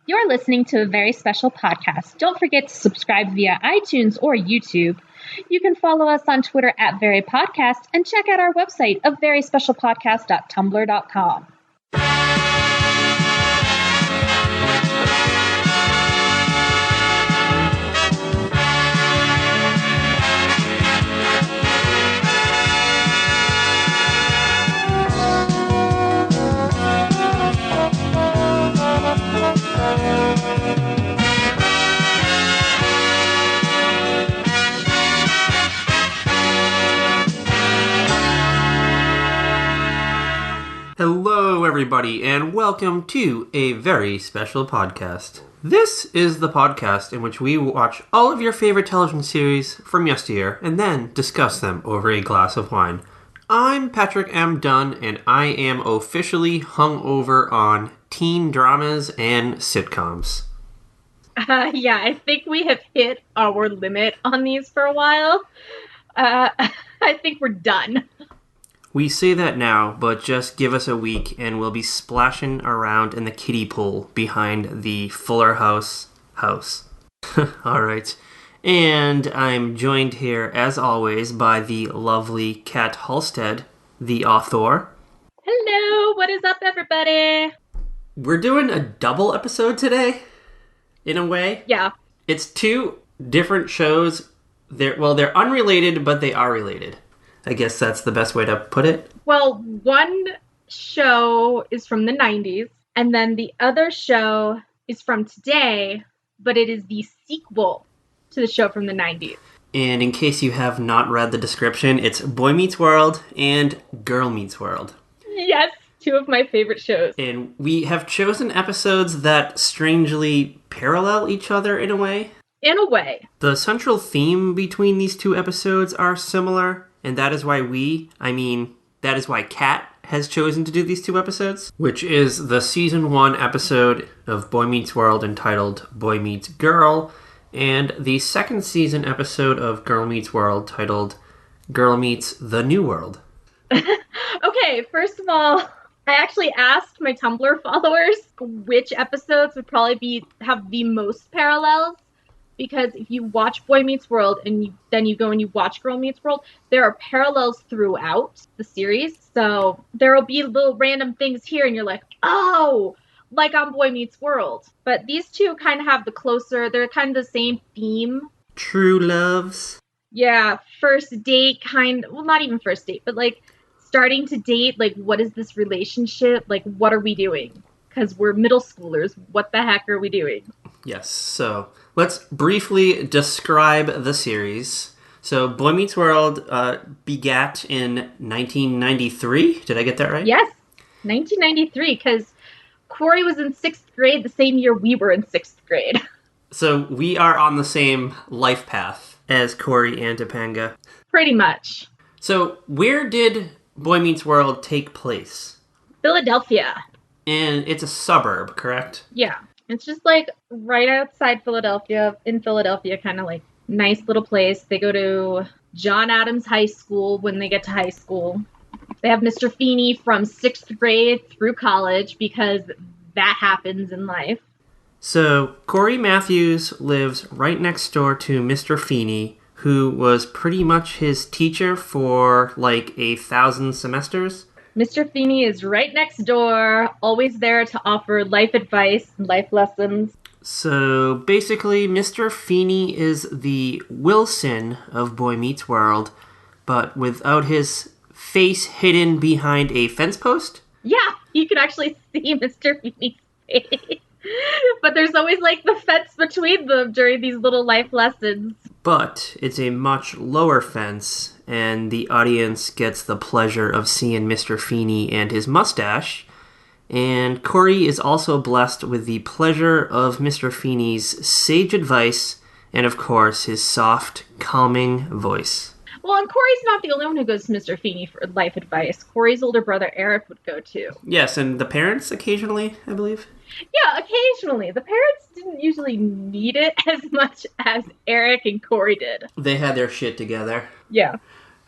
You're listening to a very special podcast. Don't forget to subscribe via iTunes or YouTube. You can follow us on Twitter at verypodcast and check out our website of veryspecialpodcast.tumblr.com. Hello, everybody, and welcome to a very special podcast. This is the podcast in which we watch all of your favorite television series from yesteryear and then discuss them over a glass of wine. I'm Patrick M. Dunn, and I am officially hungover on teen dramas and sitcoms. I think we have hit our limit on these for a while. I think we're done. We say that now, but just give us a week and we'll be splashing around in the kiddie pool behind the Fuller House. All right. And I'm joined here, as always, by the lovely Kat Halstead, the author. Hello, what is up, everybody? We're doing a double episode today, in a way. Yeah. It's two different shows. They're unrelated, but they are related. I guess that's the best way to put it. Well, one show is from the 90s, and then the other show is from today, but it is the sequel to the show from the 90s. And in case you have not read the description, it's Boy Meets World and Girl Meets World. Yes, two of my favorite shows. And we have chosen episodes that strangely parallel each other in a way. In a way. The central theme between these two episodes are similar. And that is why that is why Kat has chosen to do these two episodes, which is the season 1 episode of Boy Meets World entitled Boy Meets Girl, and the second season episode of Girl Meets World titled Girl Meets the New World. Okay, first of all, I actually asked my Tumblr followers which episodes would probably have the most parallels. Because if you watch Boy Meets World and then you go and you watch Girl Meets World, there are parallels throughout the series. So there will be little random things here and you're like, oh, like on Boy Meets World. But these two kind of have they're kind of the same theme. True loves. Yeah, first date not even first date, but like starting to date, like what is this relationship? Like what are we doing? Because we're middle schoolers. What the heck are we doing? Yes, so let's briefly describe the series. So Boy Meets World begat in 1993. Did I get that right? Yes, 1993, because Cory was in 6th grade the same year we were in 6th grade. So we are on the same life path as Cory and Topanga. Pretty much. So where did Boy Meets World take place? Philadelphia. And it's a suburb, correct? Yeah. It's just like right outside Philadelphia, kind of like nice little place. They go to John Adams High School when they get to high school. They have Mr. Feeney from 6th grade through college because that happens in life. So Cory Matthews lives right next door to Mr. Feeney, who was pretty much his teacher for like 1,000 semesters. Mr. Feeney is right next door, always there to offer life advice and life lessons. So basically, Mr. Feeney is the Wilson of Boy Meets World, but without his face hidden behind a fence post? Yeah, you can actually see Mr. Feeney's face. But there's always like the fence between them during these little life lessons. But it's a much lower fence, and the audience gets the pleasure of seeing Mr. Feeney and his mustache. And Cory is also blessed with the pleasure of Mr. Feeney's sage advice and, of course, his soft, calming voice. Well, and Cory's not the only one who goes to Mr. Feeney for life advice. Cory's older brother, Eric, would go too. Yes, and the parents occasionally, I believe. Yeah, occasionally. The parents didn't usually need it as much as Eric and Cory did. They had their shit together. Yeah.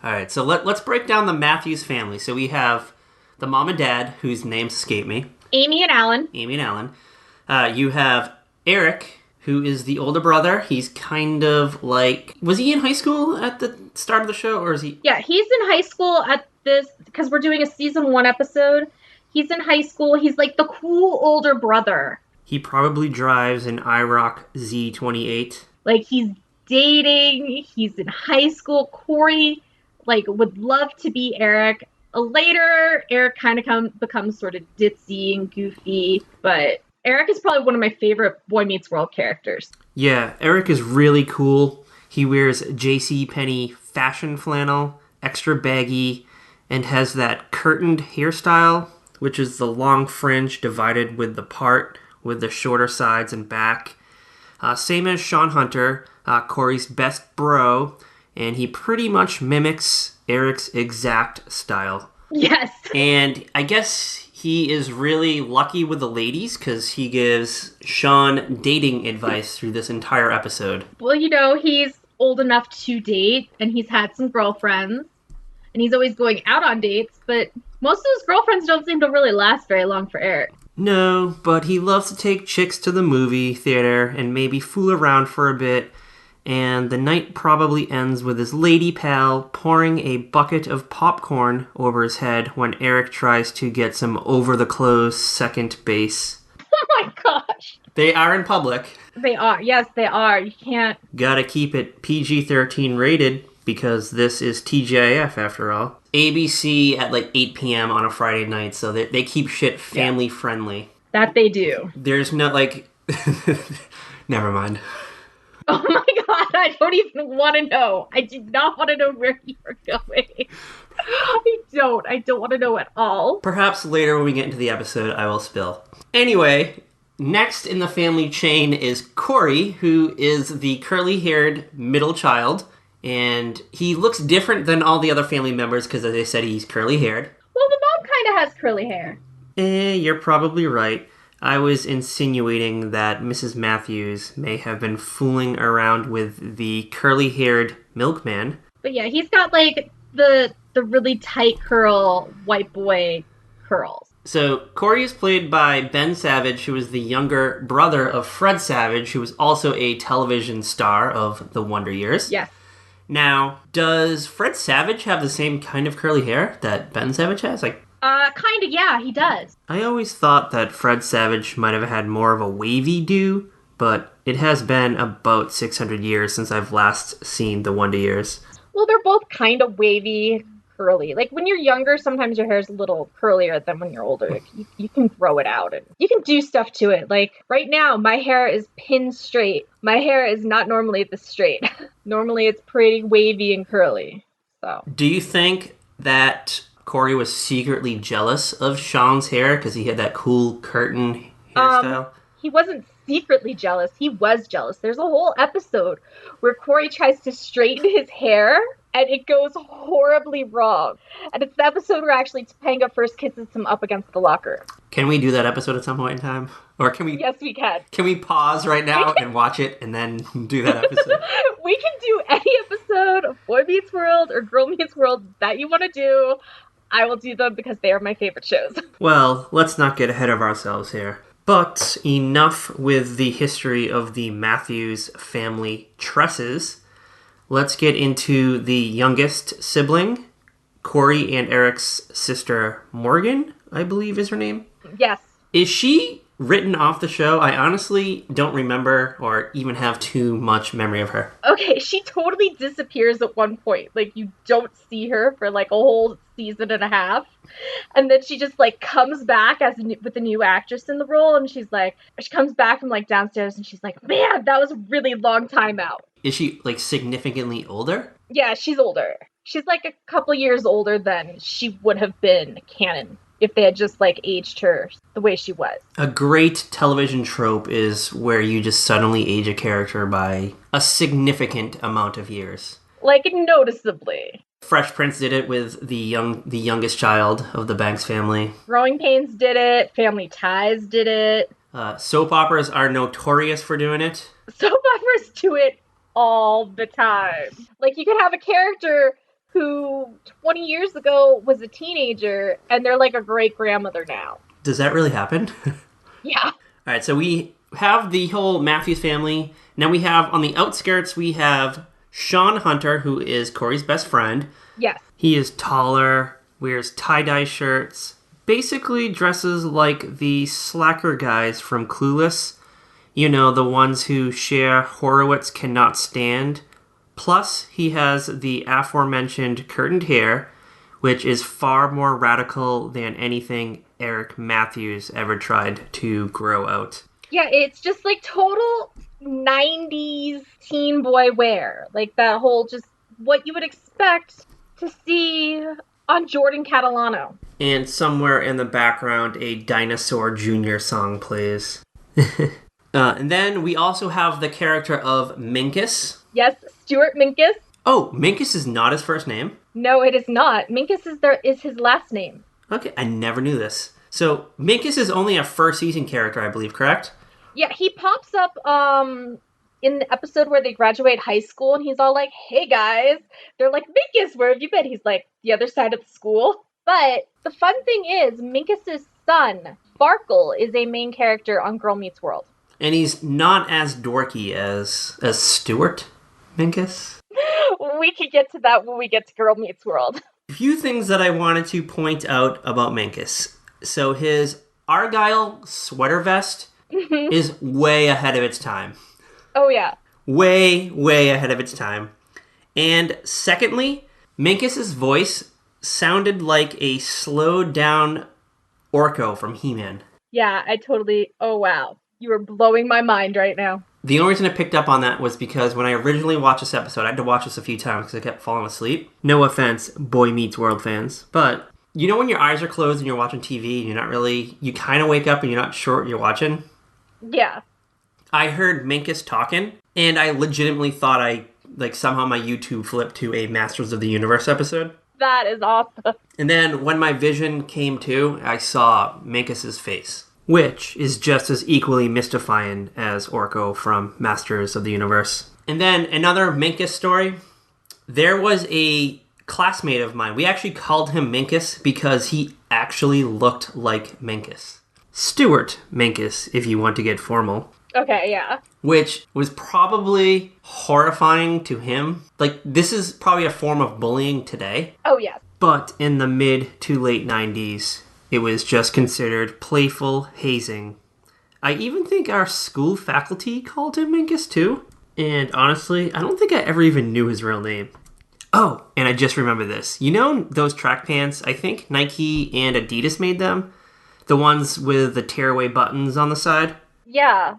All right, so let's break down the Matthews family. So we have the mom and dad, whose names escape me. Amy and Alan. You have Eric, who is the older brother. He's kind of like... Was he in high school at the start of the show, or is he... Yeah, he's in high school at this, because we're doing a season 1 episode. He's in high school. He's like the cool older brother. He probably drives an IROC Z28. Like, he's dating. He's in high school. Cory, like, would love to be Eric. Later, Eric kind of becomes sort of ditzy and goofy, but Eric is probably one of my favorite Boy Meets World characters. Yeah, Eric is really cool. He wears JCPenney fashion flannel, extra baggy, and has that curtained hairstyle, which is the long fringe divided with the part with the shorter sides and back. Same as Sean Hunter, Cory's best bro, and he pretty much mimics Eric's exact style. Yes. And I guess he is really lucky with the ladies because he gives Sean dating advice through this entire episode. Well, he's old enough to date, and he's had some girlfriends, and he's always going out on dates, but most of his girlfriends don't seem to really last very long for Eric. No, but he loves to take chicks to the movie theater and maybe fool around for a bit, and the night probably ends with his lady pal pouring a bucket of popcorn over his head when Eric tries to get some over-the-clothes second base. Oh my gosh. They are in public. They are. Yes, they are. You can't... Gotta keep it PG-13 rated because this is TGIF after all. ABC at like 8 p.m. on a Friday night, so they keep shit family-friendly. That they do. There's no, like... Never mind. Oh my god, I don't even want to know. I do not want to know where you're going. I don't want to know at all. Perhaps later when we get into the episode, I will spill. Anyway, next in the family chain is Cory, who is the curly-haired middle child. And he looks different than all the other family members because, as I said, he's curly-haired. Well, the mom kind of has curly hair. You're probably right. I was insinuating that Mrs. Matthews may have been fooling around with the curly-haired milkman. But yeah, he's got, like, the really tight curl, white boy curls. So, Cory is played by Ben Savage, who is the younger brother of Fred Savage, who was also a television star of The Wonder Years. Yes. Now, does Fred Savage have the same kind of curly hair that Ben Savage has? Kind of, yeah, he does. I always thought that Fred Savage might have had more of a wavy do, but it has been about 600 years since I've last seen The Wonder Years. Well, they're both kind of wavy, curly. Like, when you're younger, sometimes your hair's a little curlier than when you're older. You can grow it out, and you can do stuff to it. Like, right now, my hair is pin straight. My hair is not normally this straight. Normally, it's pretty wavy and curly. So. Do you think that Cory was secretly jealous of Sean's hair because he had that cool curtain hairstyle? He wasn't secretly jealous. He was jealous. There's a whole episode where Cory tries to straighten his hair, and it goes horribly wrong. And it's the episode where actually Topanga first kisses him up against the locker. Can we do that episode at some point in time? Or can we... Yes, we can. Can we pause right now and watch it and then do that episode? We can do any episode of Boy Meets World or Girl Meets World that you want to do. I will do them because they are my favorite shows. Well, let's not get ahead of ourselves here. But enough with the history of the Matthews family tresses. Let's get into the youngest sibling, Cory and Eric's sister Morgan, I believe is her name. Yes. Is she written off the show? I honestly don't remember or even have too much memory of her. Okay, she totally disappears at one point. Like, you don't see her for, like, a whole season and a half. And then she just, like, comes back with a new actress in the role, and she comes back from, like, downstairs, and she's like, man, that was a really long time out. Is she, like, significantly older? Yeah, she's older. She's, like, a couple years older than she would have been canon if they had just, like, aged her the way she was. A great television trope is where you just suddenly age a character by a significant amount of years. Like, noticeably. Fresh Prince did it with the youngest child of the Banks family. Growing Pains did it. Family Ties did it. Soap operas are notorious for doing it. Soap operas do it all the time. Like, you could have a character who 20 years ago was a teenager, and they're like a great-grandmother now. Does that really happen? Yeah. All right, so we have the whole Matthews family. Now we have, on the outskirts, we have Sean Hunter, who is Cory's best friend. Yes. He is taller, wears tie-dye shirts, basically dresses like the slacker guys from Clueless. You know, the ones who Cher Horowitz cannot stand. Plus, he has the aforementioned curtained hair, which is far more radical than anything Eric Matthews ever tried to grow out. Yeah, it's just like total 90s teen boy wear. Like that whole just what you would expect to see on Jordan Catalano. And somewhere in the background, a Dinosaur Jr. song plays. And then we also have the character of Minkus. Yes, Stuart Minkus. Oh, Minkus is not his first name? No, it is not. Minkus is his last name. Okay, I never knew this. So, Minkus is only a first season character, I believe, correct? Yeah, he pops up in the episode where they graduate high school, and he's all like, hey guys. They're like, Minkus, where have you been? He's like, the other side of the school. But the fun thing is, Minkus' son, Sparkle, is a main character on Girl Meets World. And he's not as dorky as Stuart Minkus. We could get to that when we get to Girl Meets World. A few things that I wanted to point out about Minkus. So his Argyle sweater vest is way ahead of its time. Oh, yeah. Way, way ahead of its time. And secondly, Minkus' voice sounded like a slowed down Orko from He-Man. Yeah, oh wow. You are blowing my mind right now. The only reason I picked up on that was because when I originally watched this episode, I had to watch this a few times because I kept falling asleep. No offense, Boy Meets World fans. But, you know when your eyes are closed and you're watching TV and you're not really... You kind of wake up and you're not sure what you're watching? Yeah. I heard Minkus talking, and I legitimately thought somehow my YouTube flipped to a Masters of the Universe episode. That is awesome. And then when my vision came to, I saw Minkus' face, which is just as equally mystifying as Orko from Masters of the Universe. And then another Minkus story. There was a classmate of mine. We actually called him Minkus because he actually looked like Minkus. Stuart Minkus, if you want to get formal. Okay, yeah. Which was probably horrifying to him. Like, this is probably a form of bullying today. Oh, yes. But in the mid to late 90s, it was just considered playful hazing. I even think our school faculty called him Minkus too. And honestly, I don't think I ever even knew his real name. Oh, and I just remember this. You know those track pants? I think Nike and Adidas made them? The ones with the tearaway buttons on the side? Yeah.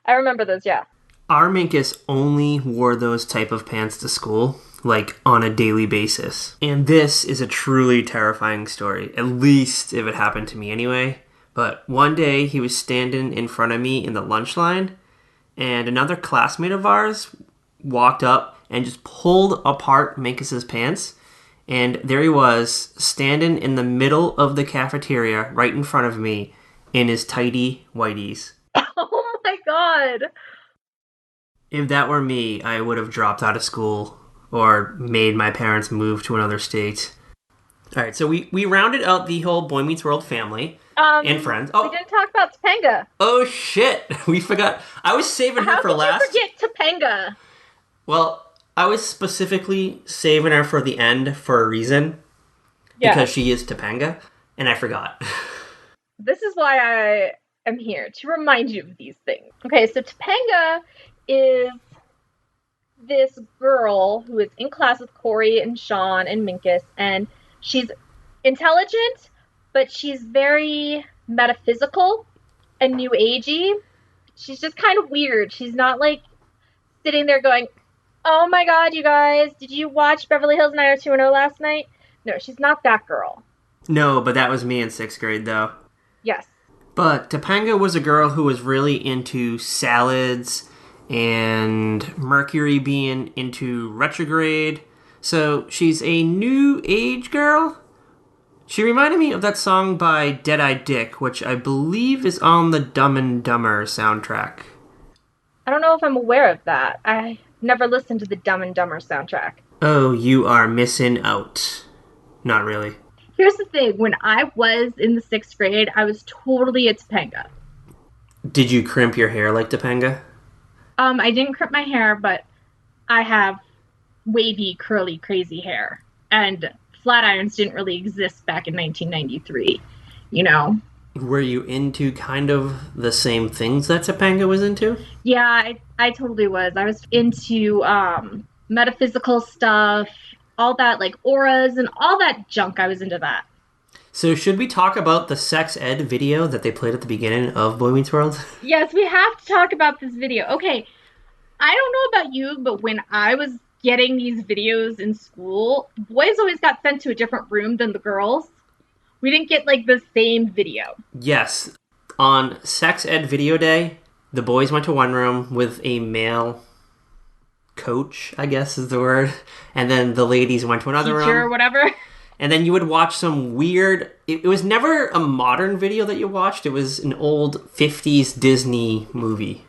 I remember those, yeah. Our Minkus only wore those type of pants to school, like on a daily basis. And this is a truly terrifying story, at least if it happened to me anyway. But one day he was standing in front of me in the lunch line, and another classmate of ours walked up and just pulled apart Minkus's pants. And there he was, standing in the middle of the cafeteria, right in front of me, in his tighty whities. Oh my god! If that were me, I would have dropped out of school or made my parents move to another state. All right, so we rounded out the whole Boy Meets World family and friends. Oh, we didn't talk about Topanga. Oh, shit. We forgot. I was saving her for last. How could you forget Topanga? Well, I was specifically saving her for the end for a reason. Yeah. Because she is Topanga, and I forgot. This is why I am here, to remind you of these things. Okay, so Topanga is this girl who is in class with Cory and Sean and Minkus, and she's intelligent, but she's very metaphysical and new agey. She's just kind of weird. She's not like sitting there going, oh my god, you guys, did you watch Beverly Hills 90210 last night? No, she's not that girl. No, but that was me in 6th grade, though. Yes. But Topanga was a girl who was really into salads and Mercury being into retrograde. So she's a new age girl. She reminded me of that song by Dead-Eye Dick, which I believe is on the Dumb and Dumber soundtrack. I don't know if I'm aware of that. I never listened to the Dumb and Dumber soundtrack. Oh, you are missing out. Not really. Here's the thing. When I was in the 6th grade, I was totally a Topanga. Did you crimp your hair like Topanga? I didn't crimp my hair, but I have wavy, curly, crazy hair. And flat irons didn't really exist back in 1993, you know? Were you into kind of the same things that Topanga was into? Yeah, I totally was. I was into metaphysical stuff, all that, like auras and all that junk. I was into that. So should we talk about the sex ed video that they played at the beginning of Boy Meets World? Yes, we have to talk about this video. Okay, I don't know about you, but when I was getting these videos in school, boys always got sent to a different room than the girls. We didn't get like the same video. Yes. On sex ed video day, the boys went to one room with a male coach, I guess is the word. And then the ladies went to another Teacher room. or whatever. And then you would watch some weird... It was never a modern video that you watched. It was an old 50s Disney movie.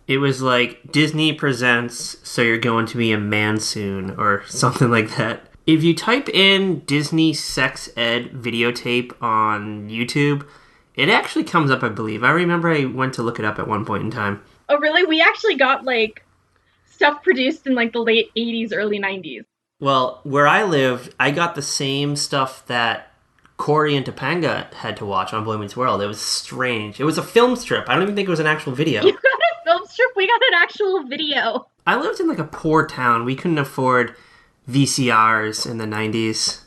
It was like, Disney presents So You're Going to Be a Man Soon, or something like that. If you type in Disney sex ed videotape on YouTube, it actually comes up, I believe. I remember I went to look it up at one point in time. Oh, really? We actually got like stuff produced in like the late 80s, early 90s. Well, where I lived, I got the same stuff that Cory and Topanga had to watch on Boy Meets World. It was strange. It was a film strip. I don't even think it was an actual video. You got a film strip? We got an actual video. I lived in like a poor town. We couldn't afford VCRs in the 90s.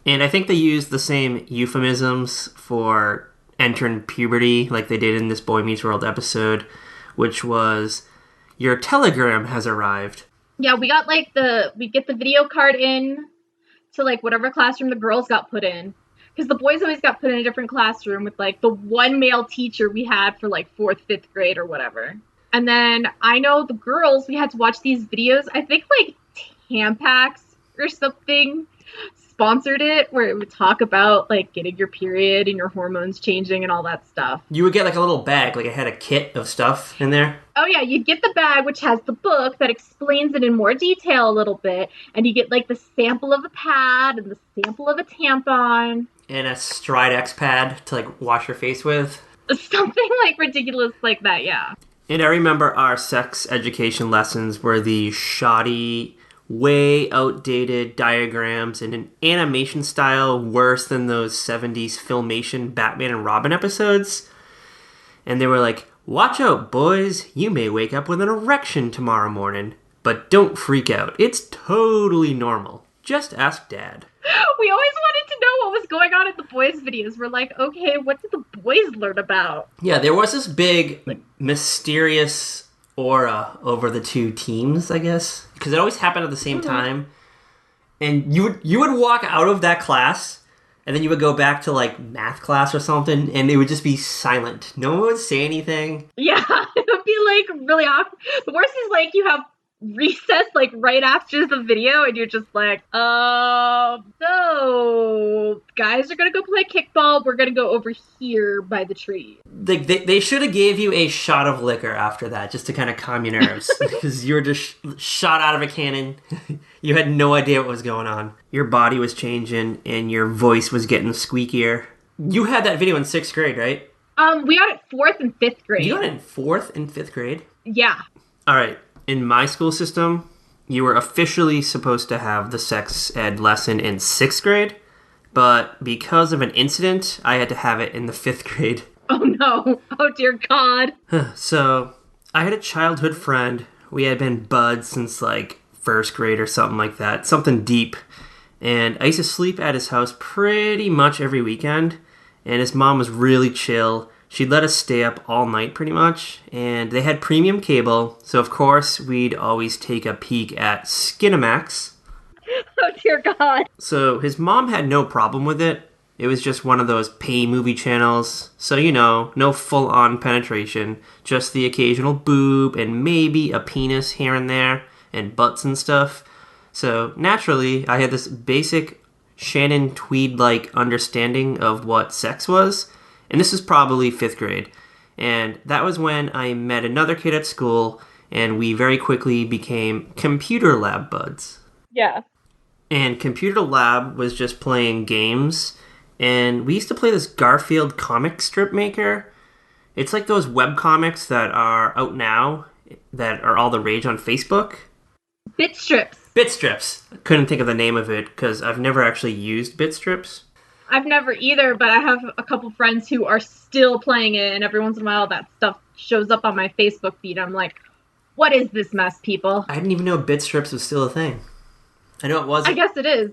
And I think they used the same euphemisms for entering puberty like they did in this Boy Meets World episode, which was, your telegram has arrived. Yeah, we got like we get the video card in to like whatever classroom the girls got put in. Because the boys always got put in a different classroom with like the one male teacher we had for like 4th, 5th grade or whatever. And then I know the girls, we had to watch these videos. I think like Tampax or something sponsored it, where it would talk about like getting your period and your hormones changing and all that stuff. You would get like a little bag, like it had a kit of stuff in there. Oh yeah, you'd get the bag which has the book that explains it in more detail a little bit, and you get like the sample of a pad and the sample of a tampon. And a Stride X pad to like wash your face with. Something like ridiculous like that, yeah. And I remember our sex education lessons were the shoddy, way outdated diagrams in an animation style worse than those 70s Filmation Batman and Robin episodes. And they were like, watch out, boys. You may wake up with an erection tomorrow morning. But don't freak out. It's totally normal. Just ask Dad. We always wanted to know what was going on in the boys' videos. We're like, okay, what did the boys learn about? Yeah, there was this big, mysterious aura over the two teams, I guess. Because it always happened at the same time. And you would walk out of that class, and then you would go back to, like, math class or something, and it would just be silent. No one would say anything. Yeah, it would be, like, really awkward. The worst is, like, you have recess, like, right after the video, and you're just like, so, guys are gonna go play kickball, we're gonna go over here by the tree. They should have gave you a shot of liquor after that, just to kind of calm your nerves, because you were just shot out of a cannon. You had no idea what was going on. Your body was changing, and your voice was getting squeakier. You had that video in 6th grade, right? We got it 4th and 5th grade. You got it in 4th and 5th grade? Yeah. All right. In my school system, you were officially supposed to have the sex ed lesson in 6th grade, but because of an incident, I had to have it in the 5th grade. Oh no. Oh dear God. So, I had a childhood friend. We had been buds since like 1st grade or something like that. Something deep. And I used to sleep at his house pretty much every weekend. And his mom was really chill. She'd let us stay up all night pretty much, and they had premium cable, so of course we'd always take a peek at Skinamax. Oh dear God. So his mom had no problem with it. It was just one of those pay movie channels, so no full-on penetration, just the occasional boob and maybe a penis here and there, and butts and stuff. So naturally, I had this basic Shannon Tweed-like understanding of what sex was. And this is probably 5th grade. And that was when I met another kid at school, and we very quickly became computer lab buds. Yeah. And computer lab was just playing games. And we used to play this Garfield comic strip maker. It's like those webcomics that are out now that are all the rage on Facebook. Bitstrips. Bitstrips. I couldn't think of the name of it because I've never actually used Bitstrips. I've never either, but I have a couple friends who are still playing it, and every once in a while that stuff shows up on my Facebook feed. I'm like, what is this mess, people? I didn't even know Bitstrips was still a thing. I know it wasn't. I guess it is.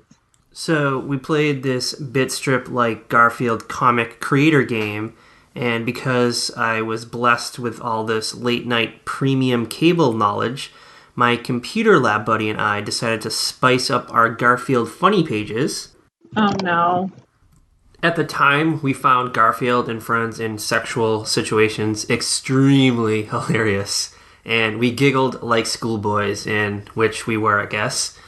So we played this Bitstrip-like Garfield comic creator game, and because I was blessed with all this late-night premium cable knowledge, my computer lab buddy and I decided to spice up our Garfield funny pages. Oh, no. At the time, we found Garfield and friends in sexual situations extremely hilarious, and we giggled like schoolboys, in which we were, I guess.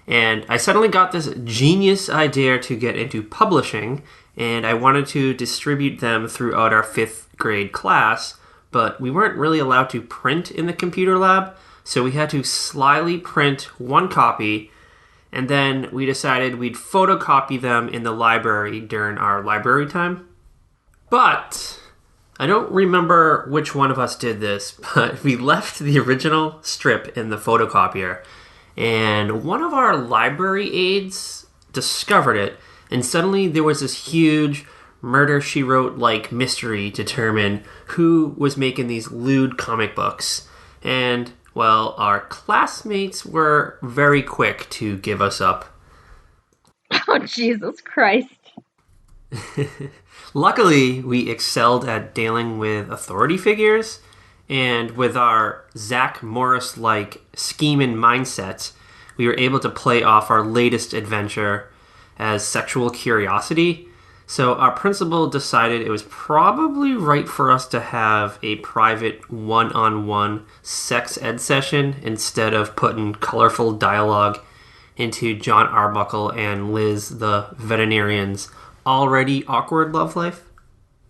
And I suddenly got this genius idea to get into publishing, and I wanted to distribute them throughout our 5th grade class, but we weren't really allowed to print in the computer lab, so we had to slyly print one copy, and then we decided we'd photocopy them in the library during our library time. But I don't remember which one of us did this, but we left the original strip in the photocopier, and one of our library aides discovered it, and suddenly there was this huge Murder, She Wrote-like mystery to determine who was making these lewd comic books. And, well, our classmates were very quick to give us up. Oh, Jesus Christ. Luckily, we excelled at dealing with authority figures, and with our Zach Morris-like scheming mindset, we were able to play off our latest adventure as sexual curiosity. So our principal decided it was probably right for us to have a private one-on-one sex ed session instead of putting colorful dialogue into John Arbuckle and Liz, the veterinarian's already awkward love life.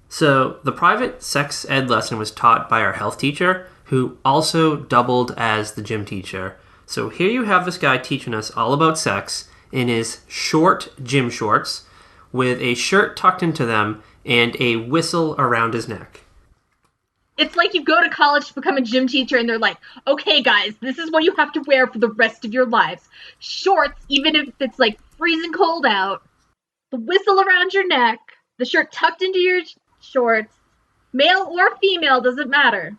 So the private sex ed lesson was taught by our health teacher, who also doubled as the gym teacher. So here you have this guy teaching us all about sex in his short gym shorts with a shirt tucked into them and a whistle around his neck. It's like you go to college to become a gym teacher and they're like, okay guys, this is what you have to wear for the rest of your lives. Shorts, even if it's like freezing cold out, the whistle around your neck, the shirt tucked into your shorts, male or female, doesn't matter.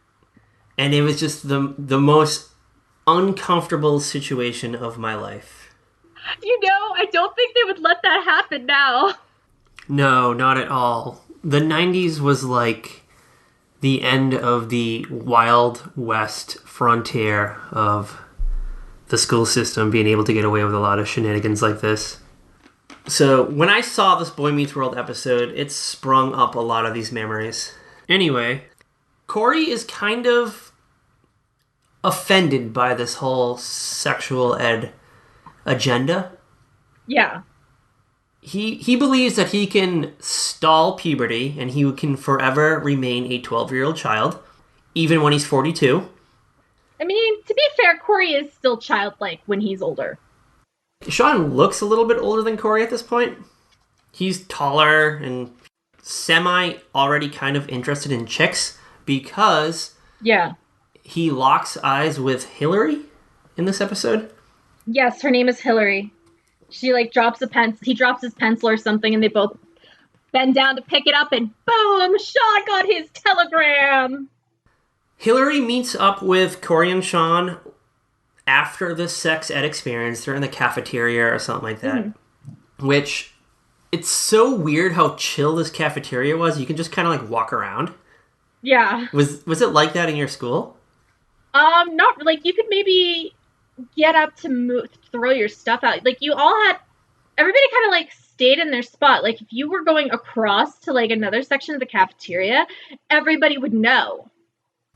And it was just the most uncomfortable situation of my life. You know, I don't think they would let that happen now. No, not at all. The 90s was like the end of the Wild West frontier of the school system being able to get away with a lot of shenanigans like this. So when I saw this Boy Meets World episode, it sprung up a lot of these memories. Anyway, Cory is kind of offended by this whole sexual ed agenda. Yeah. He believes that he can stall puberty and he can forever remain a 12-year-old child, even when he's 42. I mean, to be fair, Cory is still childlike when he's older. Sean looks a little bit older than Cory at this point. He's taller and already kind of interested in chicks because he locks eyes with Hillary in this episode. Yes, her name is Hillary. She drops a pencil. He drops his pencil or something, and they both bend down to pick it up, and boom! Sean got his telegram. Hillary meets up with Cory and Sean after the sex ed experience. They're in the cafeteria or something like that. Mm-hmm. Which, it's so weird how chill this cafeteria was. You can just kind of walk around. Yeah. Was it like that in your school? Not you could maybe get up to throw your stuff out. You all had, everybody kind of stayed in their spot. If you were going across to another section of the cafeteria, everybody would know.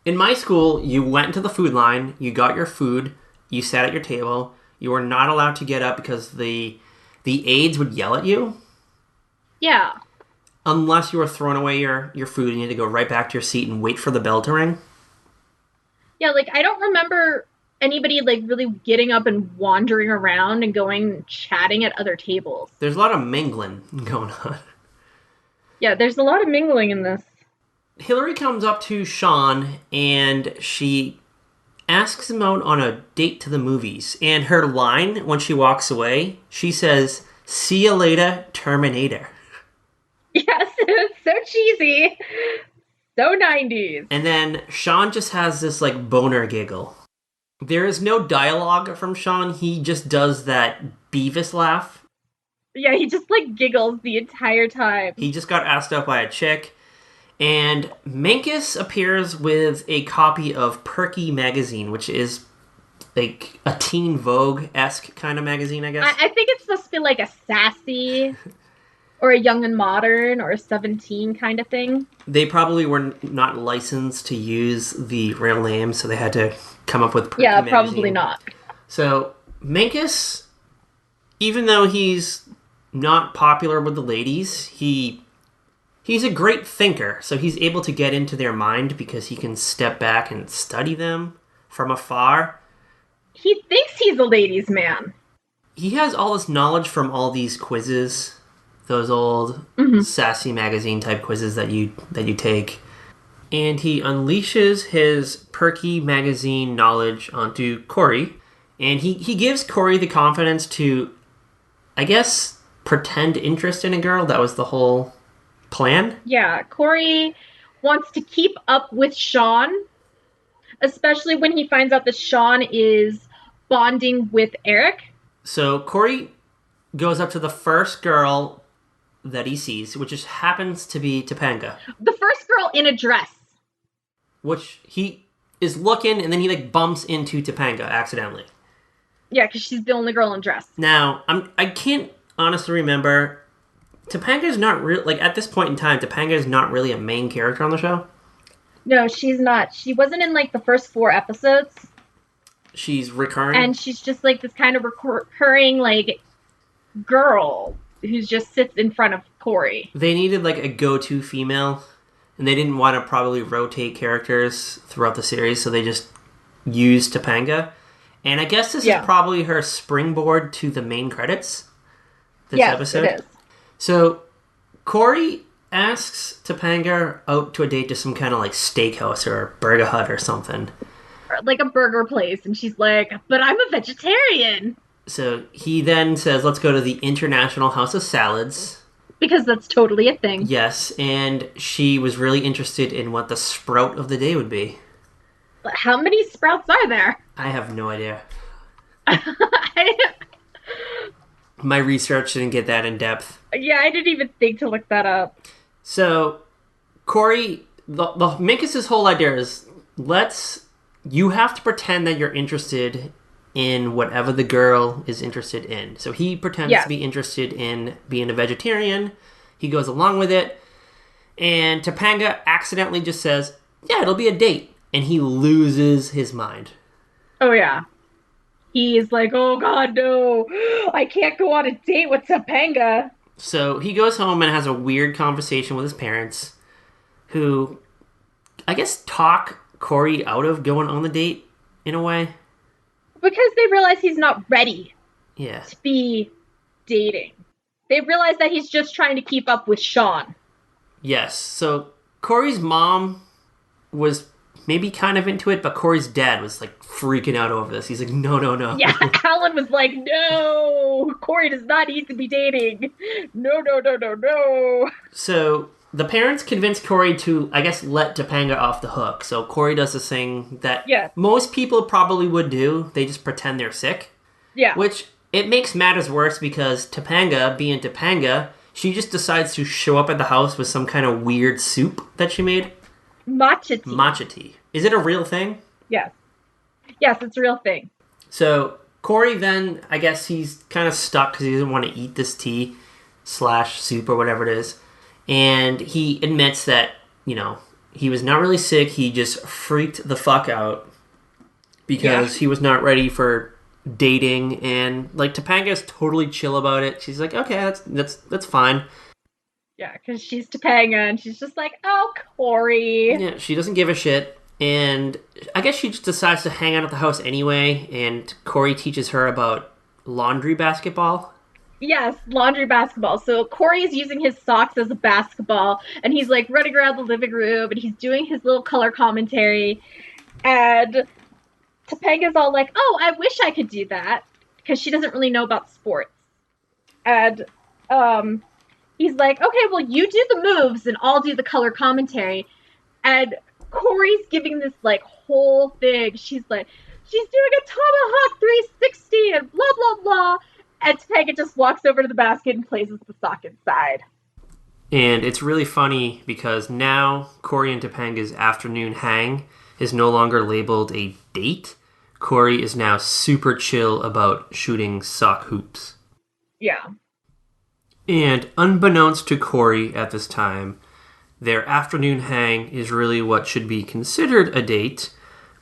In my school, you went into the food line, you got your food, you sat at your table, you were not allowed to get up because the aides would yell at you. Yeah. Unless you were throwing away your food and you had to go right back to your seat and wait for the bell to ring. Yeah, I don't remember anybody really getting up and wandering around and going chatting at other tables. There's a lot of mingling going on. Yeah, there's a lot of mingling in this. Hillary comes up to Sean and she asks him out on a date to the movies. And her line when she walks away, she says, "See you later, Terminator." Yes, it's so cheesy. So 90s. And then Sean just has this like boner giggle. There is no dialogue from Sean. He just does that Beavis laugh. Yeah, he just like giggles the entire time. He just got asked out by a chick. And Minkus appears with a copy of Perky magazine, which is like a Teen Vogue-esque kind of magazine, I guess. I think it's supposed to be like a sassy or a Young and Modern or a 17 kind of thing. They probably were not licensed to use the real name, so they had to come up with Perky magazine. Probably not. So Minkus, even though he's not popular with the ladies, he's a great thinker, so he's able to get into their mind because he can step back and study them from afar. He thinks he's a ladies' man. He has all this knowledge from all these quizzes, those old sassy magazine type quizzes that you take. And he unleashes his Perky magazine knowledge onto Cory. And he gives Cory the confidence to, I guess, pretend interest in a girl. That was the whole plan. Yeah, Cory wants to keep up with Sean, especially when he finds out that Sean is bonding with Eric. So Cory goes up to the first girl that he sees, which just happens to be Topanga. The first girl in a dress. Which he is looking, and then he like bumps into Topanga accidentally. Yeah, because she's the only girl in dress. Now, I can't honestly remember. Topanga's not real. Like at this point in time, Topanga is not really a main character on the show. No, she's not. She wasn't in like the first 4 episodes. She's recurring, and she's just like this kind of recurring like girl who just sits in front of Cory. They needed like a go-to female, and they didn't want to probably rotate characters throughout the series, so they just used Topanga. And I guess this is probably her springboard to the main credits. This episode. It is. So Cory asks Topanga out to a date to some kind of like steakhouse or burger hut or something. Like a burger place, and she's like, "But I'm a vegetarian." So he then says, "Let's go to the International House of Salads." Because that's totally a thing. Yes, and she was really interested in what the sprout of the day would be. But how many sprouts are there? I have no idea. My research didn't get that in depth. Yeah, I didn't even think to look that up. So, Cory, the Minkus' whole idea is, you have to pretend that you're interested in whatever the girl is interested in. So he pretends to be interested in being a vegetarian. He goes along with it. And Topanga accidentally just says, "Yeah, it'll be a date." And he loses his mind. Oh, yeah. He's like, "Oh, God, no. I can't go on a date with Topanga." So he goes home and has a weird conversation with his parents, who, I guess, talk Cory out of going on the date, in a way. Because they realize he's not ready to be dating. They realize that he's just trying to keep up with Sean. Yes. So Cory's mom was maybe kind of into it, but Cory's dad was like freaking out over this. He's like, no. Yeah, Alan was like, "No, Cory does not need to be dating. No. So the parents convince Cory to, I guess, let Topanga off the hook. So Cory does this thing that most people probably would do. They just pretend they're sick. Yeah. Which, it makes matters worse because Topanga, being Topanga, she just decides to show up at the house with some kind of weird soup that she made. Matcha tea. Is it a real thing? Yes. Yes, it's a real thing. So Cory then, I guess he's kind of stuck because he doesn't want to eat this tea / soup or whatever it is. And he admits that, he was not really sick. He just freaked the fuck out because he was not ready for dating. And, like, Topanga's totally chill about it. She's like, okay, that's fine. Yeah, because she's Topanga, and she's just like, "Oh, Cory." Yeah, she doesn't give a shit. And I guess she just decides to hang out at the house anyway. And Cory teaches her about laundry basketball. Yes, laundry basketball. So Cory is using his socks as a basketball, and he's like running around the living room, and he's doing his little color commentary. And Topanga's all like, "Oh, I wish I could do that," because she doesn't really know about sports. And he's like, "Okay, well, you do the moves, and I'll do the color commentary." And Cory's giving this like whole thing. She's like, "She's doing a tomahawk 360 and blah blah blah." And Topanga just walks over to the basket and places the sock inside. And it's really funny because now Cory and Topanga's afternoon hang is no longer labeled a date. Cory is now super chill about shooting sock hoops. Yeah. And unbeknownst to Cory at this time, their afternoon hang is really what should be considered a date,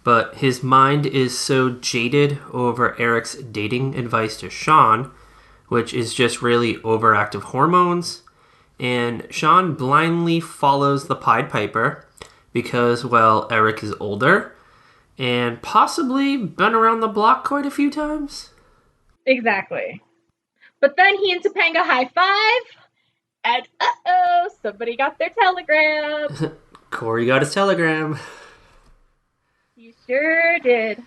but his mind is so jaded over Eric's dating advice to Sean, which is just really overactive hormones, and Sean blindly follows the Pied Piper because, well, Eric is older and possibly been around the block quite a few times. Exactly. But then he and Topanga high five, and somebody got their telegram. Cory got his telegram. He sure did.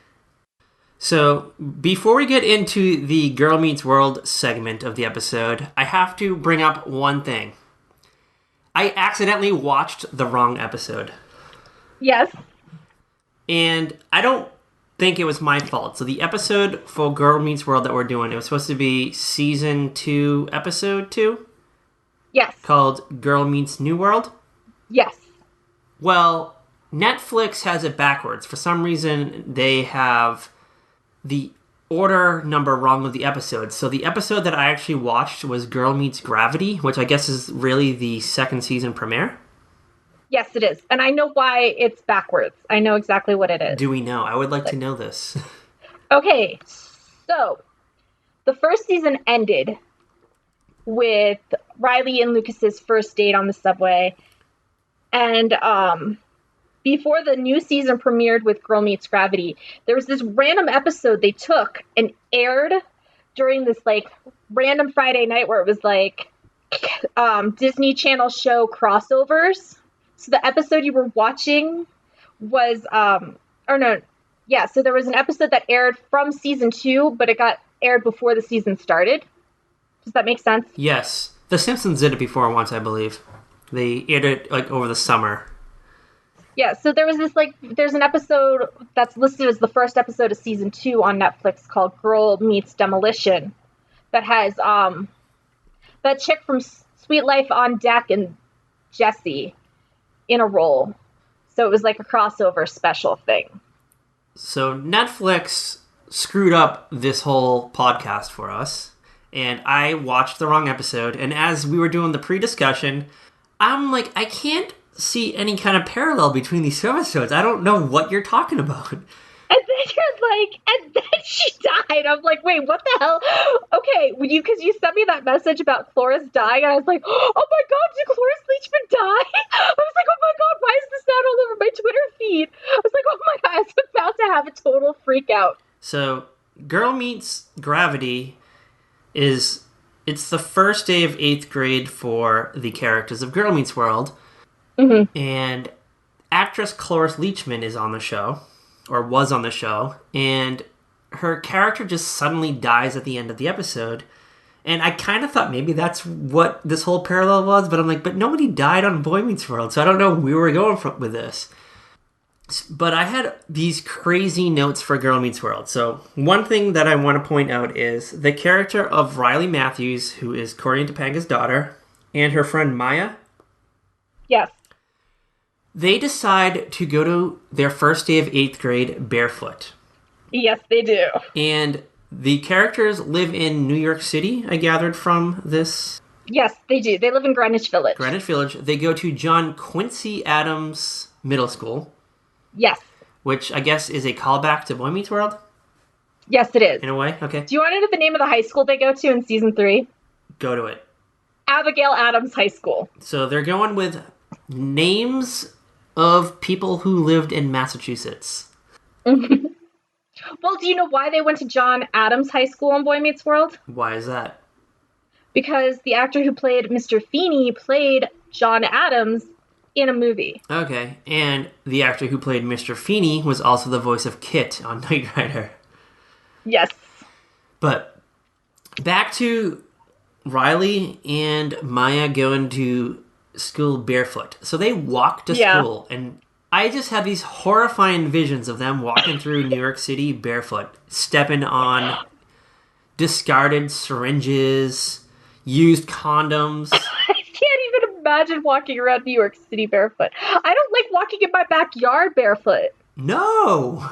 So, before we get into the Girl Meets World segment of the episode, I have to bring up one thing. I accidentally watched the wrong episode. Yes. And I don't think it was my fault. So the episode for Girl Meets World that we're doing, it was supposed to be season 2, episode 2? Yes. Called Girl Meets New World? Yes. Well, Netflix has it backwards. For some reason, they have the order number wrong of the episodes. So the episode that I actually watched was Girl Meets Gravity, which I guess is really the second season premiere. Yes, it is. And I know why it's backwards. I know exactly what it is. Do we know? I would like to know this. Okay, so the first season ended with Riley and Lucas's first date on the subway. And before the new season premiered with Girl Meets Gravity, there was this random episode they took and aired during this like random Friday night where it was like Disney Channel show crossovers. So the episode you were watching was, so there was an episode that aired from season 2, but it got aired before the season started. Does that make sense? Yes. The Simpsons did it before once, I believe. They aired it like over the summer. Yeah, so there was this there's an episode that's listed as the first episode of season 2 on Netflix called Girl Meets Demolition that has that chick from Sweet Life on Deck and Jessie in a role. So it was like a crossover special thing. So Netflix screwed up this whole podcast for us, and I watched the wrong episode, and as we were doing the pre-discussion, I'm like, I can't see any kind of parallel between these two episodes. I don't know what you're talking about. And then you're like, and then she died. I'm like, wait, what the hell? Okay, because you sent me that message about Cloris dying, and I was like, oh my god, did Cloris Leachman die? I was like, oh my god, why is this not all over my Twitter feed? I was like, oh my god, I was about to have a total freak out. So, Girl Meets Gravity it's the first day of 8th grade for the characters of Girl Meets World. Mm-hmm. And actress Cloris Leachman is on the show, or was on the show, and her character just suddenly dies at the end of the episode. And I kind of thought maybe that's what this whole parallel was, but I'm like, but nobody died on Boy Meets World, so I don't know where we were going with this. But I had these crazy notes for Girl Meets World. So one thing that I want to point out is the character of Riley Matthews, who is Cory and Topanga's daughter, and her friend Maya. Yes. They decide to go to their first day of 8th grade barefoot. Yes, they do. And the characters live in New York City, I gathered from this. Yes, they do. They live in Greenwich Village. Greenwich Village. They go to John Quincy Adams Middle School. Yes. Which I guess is a callback to Boy Meets World? Yes, it is. In a way? Okay. Do you want to know the name of the high school they go to in season 3? Go to it. Abigail Adams High School. So they're going with names of people who lived in Massachusetts. Well, do you know why they went to John Adams High School on Boy Meets World? Why is that? because the actor who played Mr. Feeney played John Adams in a movie. Okay, and the actor who played Mr. Feeney was also the voice of Kit on Knight Rider. Yes. But back to Riley and Maya going to school barefoot. So they walk to school, and I just have these horrifying visions of them walking through New York City barefoot, stepping on discarded syringes, used condoms. I can't even imagine walking around New York City barefoot. I don't like walking in my backyard barefoot. No!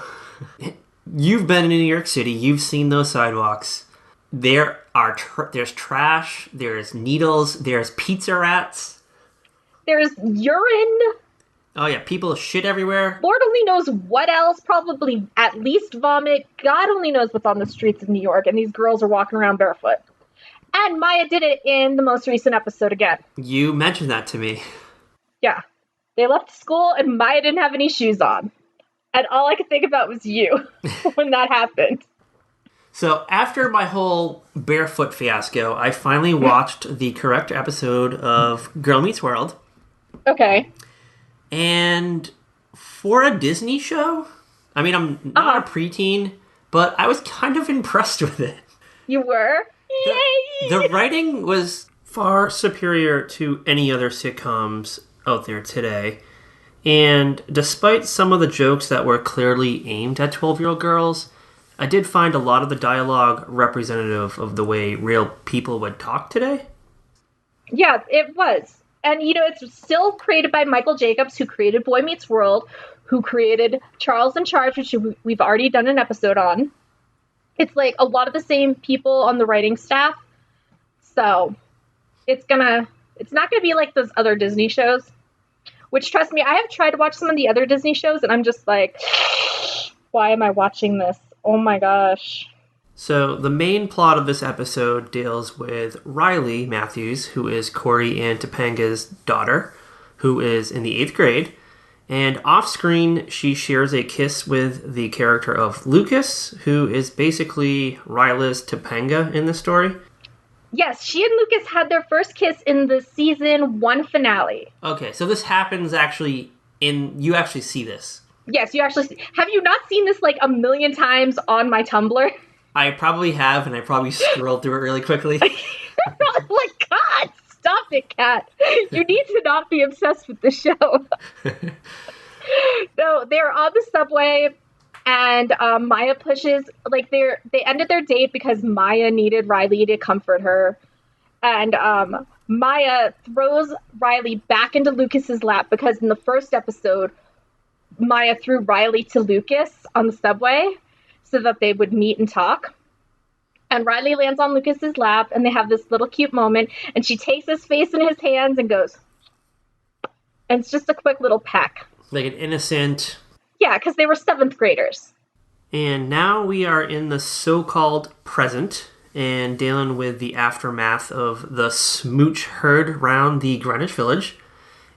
You've been in New York City. You've seen those sidewalks. There's trash. There's needles. There's pizza rats. There's urine. Oh, yeah. People shit everywhere. Lord only knows what else. Probably at least vomit. God only knows what's on the streets of New York. And these girls are walking around barefoot. And Maya did it in the most recent episode again. You mentioned that to me. Yeah. They left school and Maya didn't have any shoes on. And all I could think about was you when that happened. So after my whole barefoot fiasco, I finally watched the correct episode of Girl Meets World. Okay. And for a Disney show, I mean, I'm not a preteen, but I was kind of impressed with it. You were? Yay! The writing was far superior to any other sitcoms out there today. And despite some of the jokes that were clearly aimed at 12-year-old girls, I did find a lot of the dialogue representative of the way real people would talk today. Yeah, it was. And, it's still created by Michael Jacobs, who created Boy Meets World, who created Charles in Charge, which we've already done an episode on. It's like a lot of the same people on the writing staff. So it's not going to be like those other Disney shows. Which, trust me, I have tried to watch some of the other Disney shows, and I'm just like, why am I watching this? Oh my gosh. So the main plot of this episode deals with Riley Matthews, who is Cory and Topanga's daughter, who is in the 8th grade. And off-screen, she shares a kiss with the character of Lucas, who is basically Riley's Topanga in the story. Yes, she and Lucas had their first kiss in the season 1 finale. Okay, so this happens actually you actually see this. Yes, you actually see. Have you not seen this like a million times on my Tumblr? I probably have, and I probably scrolled through it really quickly. Like, God, stop it, Kat. You need to not be obsessed with the show. So they're on the subway, and Maya pushes, like, they ended their date because Maya needed Riley to comfort her. And Maya throws Riley back into Lucas's lap because in the first episode, Maya threw Riley to Lucas on the subway so that they would meet and talk. And Riley lands on Lucas's lap, and they have this little cute moment, and she takes his face in his hands and goes, and it's just a quick little peck. Like an innocent... Yeah, because they were 7th graders. And now we are in the so-called present and dealing with the aftermath of the smooch heard around the Greenwich Village.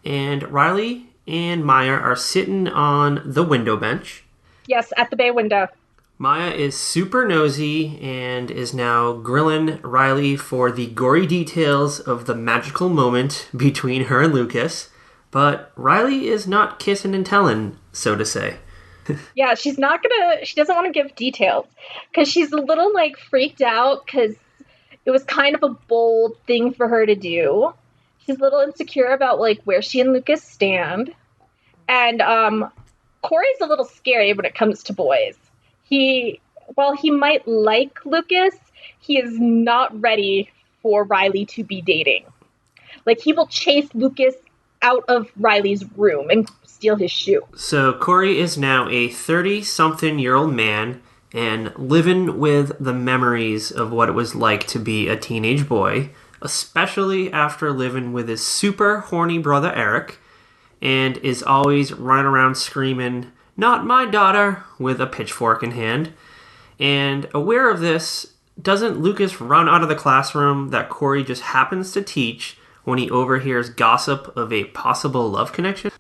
And Riley and Maya are sitting on the window bench. Yes, at the bay window. Maya is super nosy and is now grilling Riley for the gory details of the magical moment between her and Lucas. But Riley is not kissing and telling, so to say. Yeah, she doesn't want to give details. Because she's a little, freaked out because it was kind of a bold thing for her to do. She's a little insecure about, where she and Lucas stand. And Cory's a little scary when it comes to boys. While he might like Lucas, he is not ready for Riley to be dating. He will chase Lucas out of Riley's room and steal his shoe. So Cory is now a 30-something-year-old man and living with the memories of what it was like to be a teenage boy, especially after living with his super horny brother Eric, and is always running around screaming, "Not my daughter," with a pitchfork in hand. And aware of this, doesn't Lucas run out of the classroom that Cory just happens to teach when he overhears gossip of a possible love connection?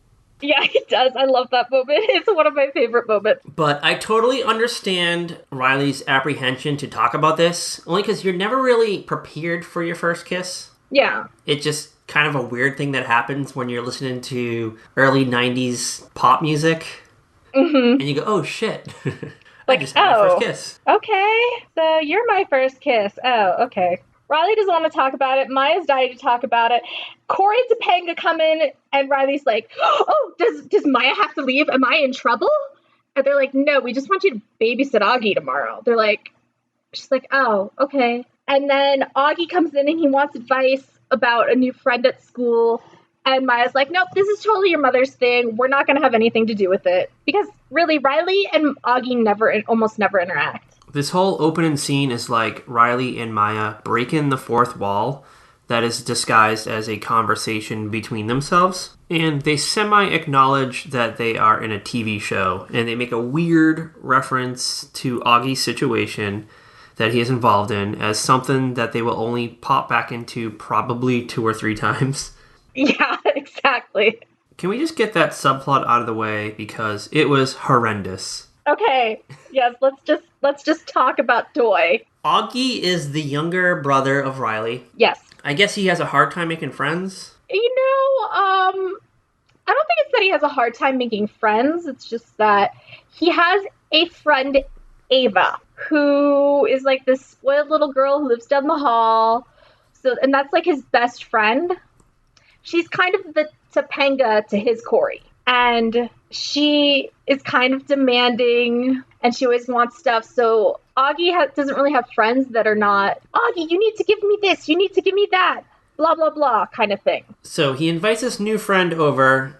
Yeah, he does. I love that moment. It's one of my favorite moments. But I totally understand Riley's apprehension to talk about this, only because you're never really prepared for your first kiss. Yeah. It's just kind of a weird thing that happens when you're listening to early 90s pop music. Mm-hmm. And you go, oh shit, I Like, just had my first oh, kiss. okay. So you're my first kiss. Oh, okay. Riley doesn't want to talk about it. Maya's dying to talk about it. Cory and Topanga come in, and Riley's like, "Oh, does Maya have to leave? Am I in trouble?" And they're like, "No, we just want you to babysit Augie tomorrow." They're like, she's like, "Oh, okay." And then Augie comes in and he wants advice about a new friend at school. And Maya's like, "Nope, this is totally your mother's thing. We're not going to have anything to do with it." Because really, Riley and Augie almost never interact. This whole opening scene is like Riley and Maya breaking the fourth wall that is disguised as a conversation between themselves. And they semi-acknowledge that they are in a TV show. And they make a weird reference to Augie's situation that he is involved in as something that they will only pop back into probably 2 or 3 times. Yeah, exactly. Can we just get that subplot out of the way? Because it was horrendous. Okay. Yes, let's just talk about Doi. Augie is the younger brother of Riley. Yes. I guess he has a hard time making friends. I don't think it's that he has a hard time making friends. It's just that he has a friend, Ava, who is like this spoiled little girl who lives down the hall. And that's like his best friend. She's kind of the Topanga to his Cory. And she is kind of demanding, and she always wants stuff. So Augie doesn't really have friends that are not, Augie, you need to give me this, you need to give me that, blah, blah, blah, kind of thing. So he invites this new friend over.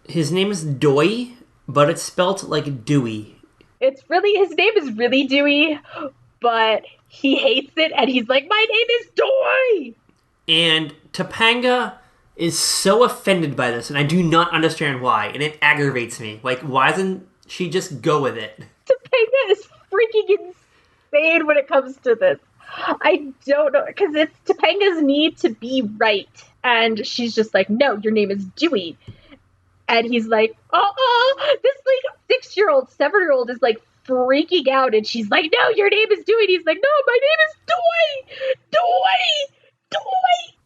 His name is Doi, but it's spelt like Dewey. His name is really Dewey, but he hates it, and he's like, my name is Doi! And Topanga is so offended by this, and I do not understand why, and it aggravates me. Like, why doesn't she just go with it? Topanga is freaking insane when it comes to this. I don't know, because it's Topanga's need to be right, and she's just like, no, your name is Dewey. And he's like, this like 6-year-old, 7-year-old is like freaking out, and she's like, no, your name is Dewey. And he's like, no, my name is Doi!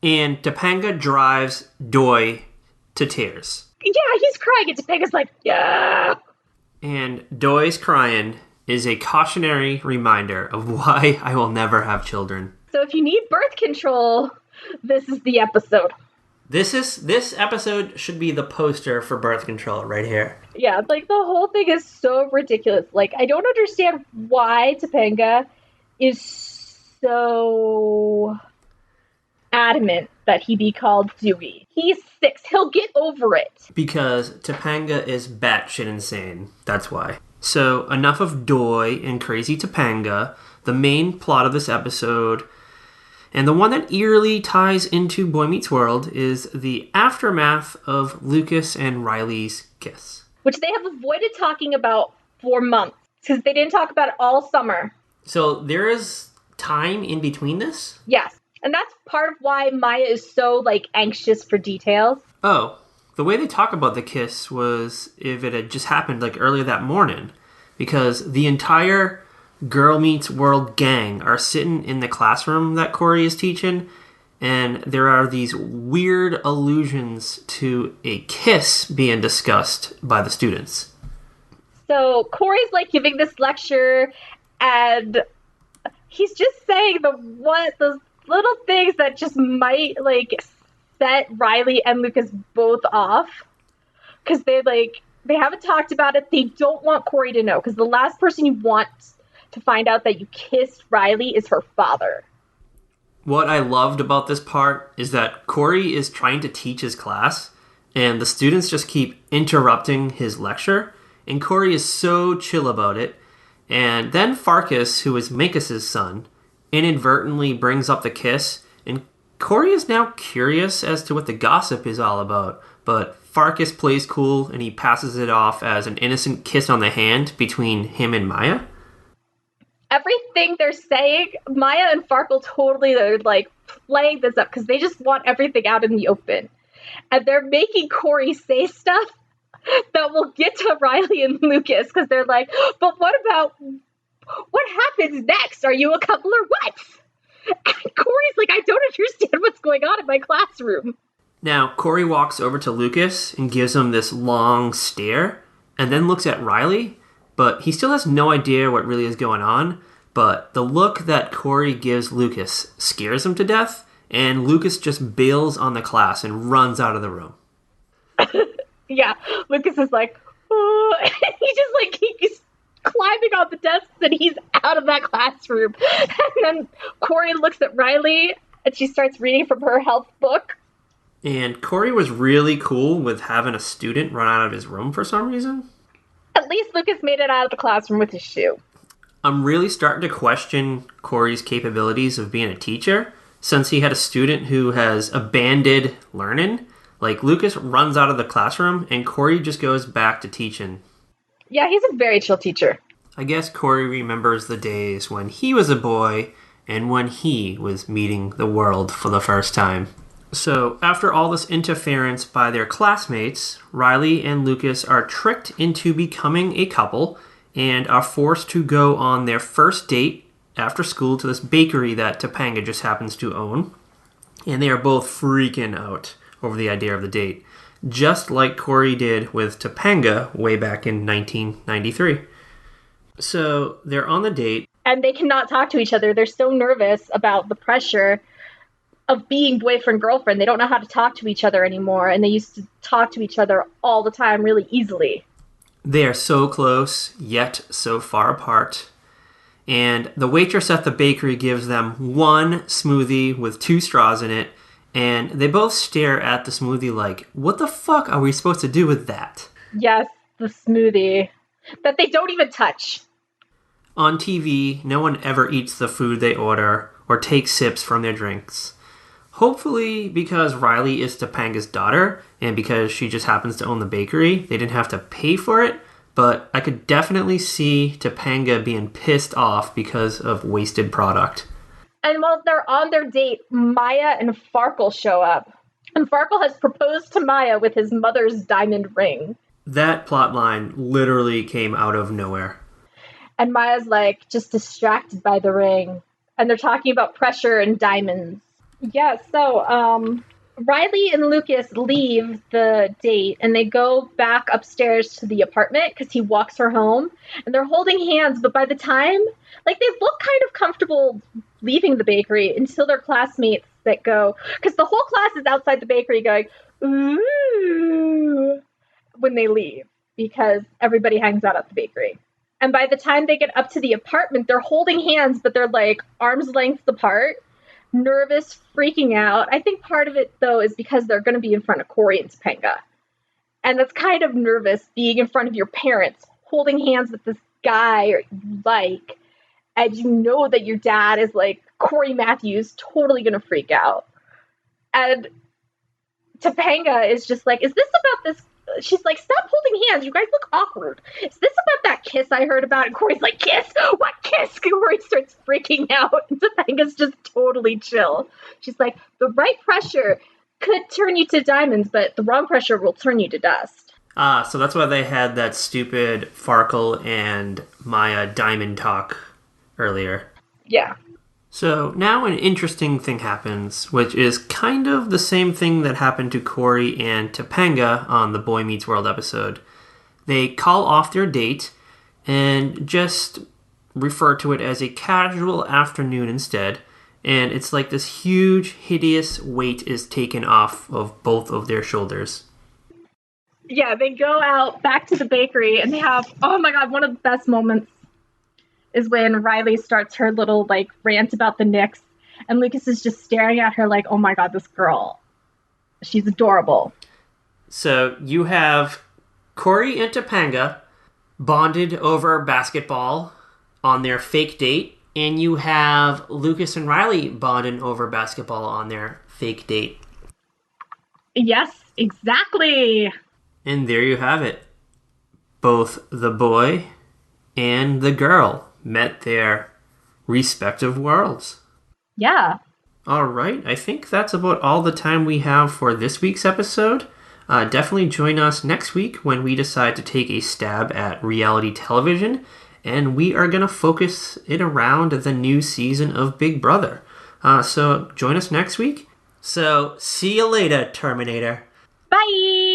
And Topanga drives Doi to tears. Yeah, he's crying, and Topanga's like, yeah. And Doi's crying is a cautionary reminder of why I will never have children. So if you need birth control, this is the episode. This episode should be the poster for birth control right here. Yeah, like the whole thing is so ridiculous. Like, I don't understand why Topanga is so adamant that he be called Dewey. He's 6. He'll get over it. Because Topanga is batshit insane. That's why. So, enough of Doi and crazy Topanga. The main plot of this episode, and the one that eerily ties into Boy Meets World, is the aftermath of Lucas and Riley's kiss. Which they have avoided talking about for months. Because they didn't talk about it all summer. So, there is time in between this? Yes. And that's part of why Maya is so, like, anxious for details. Oh, the way they talk about the kiss was if it had just happened, like, earlier that morning. Because the entire Girl Meets World gang are sitting in the classroom that Cory is teaching, and there are these weird allusions to a kiss being discussed by the students. So Cory's, like, giving this lecture, and he's just saying the little things that just might, like, set Riley and Lucas both off. Because they haven't talked about it. They don't want Cory to know. Because the last person you want to find out that you kissed Riley is her father. What I loved about this part is that Cory is trying to teach his class, and the students just keep interrupting his lecture. And Cory is so chill about it. And then Farkas, who is Minkus' son, inadvertently brings up the kiss, and Cory is now curious as to what the gossip is all about, but Farkas plays cool and he passes it off as an innocent kiss on the hand between him and Maya. Everything they're saying, Maya and Farkle totally are, like, playing this up because they just want everything out in the open. And they're making Cory say stuff that will get to Riley and Lucas because they're like, but what happens next? Are you a couple or what? And Cory's like, I don't understand what's going on in my classroom. Now, Cory walks over to Lucas and gives him this long stare, and then looks at Riley, but he still has no idea what really is going on. But the look that Cory gives Lucas scares him to death, and Lucas just bails on the class and runs out of the room. Yeah, Lucas is like, oh. He's climbing on the desks and he's out of that classroom. And then Cory looks at Riley and she starts reading from her health book. And Cory was really cool with having a student run out of his room for some reason. At least Lucas made it out of the classroom with his shoe. I'm really starting to question Cory's capabilities of being a teacher, since he had a student who has abandoned learning. Like, Lucas runs out of the classroom and Cory just goes back to teaching. Yeah, he's a very chill teacher. I guess Cory remembers the days when he was a boy and when he was meeting the world for the first time. So, after all this interference by their classmates, Riley and Lucas are tricked into becoming a couple and are forced to go on their first date after school to this bakery that Topanga just happens to own. And they are both freaking out over the idea of the date, just like Cory did with Topanga way back in 1993. So, they're on the date. And they cannot talk to each other. They're so nervous about the pressure of being boyfriend-girlfriend. They don't know how to talk to each other anymore, and they used to talk to each other all the time really easily. They are so close, yet so far apart. And the waitress at the bakery gives them one smoothie with 2 straws in it, and they both stare at the smoothie like, what the fuck are we supposed to do with that? Yes, the smoothie. That they don't even touch. On TV, no one ever eats the food they order or takes sips from their drinks. Hopefully, because Riley is Topanga's daughter, and because she just happens to own the bakery, they didn't have to pay for it, but I could definitely see Topanga being pissed off because of wasted product. And while they're on their date, Maya and Farkle show up. And Farkle has proposed to Maya with his mother's diamond ring. That plotline literally came out of nowhere. And Maya's like, just distracted by the ring. And they're talking about pressure and diamonds. Yeah, so Riley and Lucas leave the date and they go back upstairs to the apartment because he walks her home. And they're holding hands, but by the time, like, they look kind of comfortable leaving the bakery until their classmates that go, because the whole class is outside the bakery going, ooh, when they leave, because everybody hangs out at the bakery. And by the time they get up to the apartment, they're holding hands, but they're like arm's length apart. Nervous, freaking out. I think part of it, though, is because they're going to be in front of Cory and Topanga. And that's kind of nervous, being in front of your parents, holding hands with this guy you like, and you know that your dad is like, Cory Matthews, totally going to freak out. And Topanga is just like, is this about this? She's like, stop holding hands. You guys look awkward. Is this about that kiss I heard about? And Cory's like, kiss? What kiss? Cory starts freaking out. And Topanga's just totally chill. She's like, the right pressure could turn you to diamonds, but the wrong pressure will turn you to dust. So that's why they had that stupid Farkle and Maya diamond talk earlier. Yeah. So now an interesting thing happens, which is kind of the same thing that happened to Cory and Topanga on the Boy Meets World episode. They call off their date and just refer to it as a casual afternoon instead, and it's like this huge, hideous weight is taken off of both of their shoulders. Yeah, they go out back to the bakery and they have, oh my god, one of the best moments is when Riley starts her little, like, rant about the Knicks, and Lucas is just staring at her like, oh my god, this girl, she's adorable. So you have Cory and Topanga bonded over basketball on their fake date, and you have Lucas and Riley bonding over basketball on their fake date. Yes, exactly. And there you have it. Both the boy and the girl met their respective worlds. Yeah. All right, I think that's about all the time we have for this week's episode. Definitely join us next week when we decide to take a stab at reality television, and we are going to focus it around the new season of Big Brother. So join us next week. So see you later, Terminator. Bye!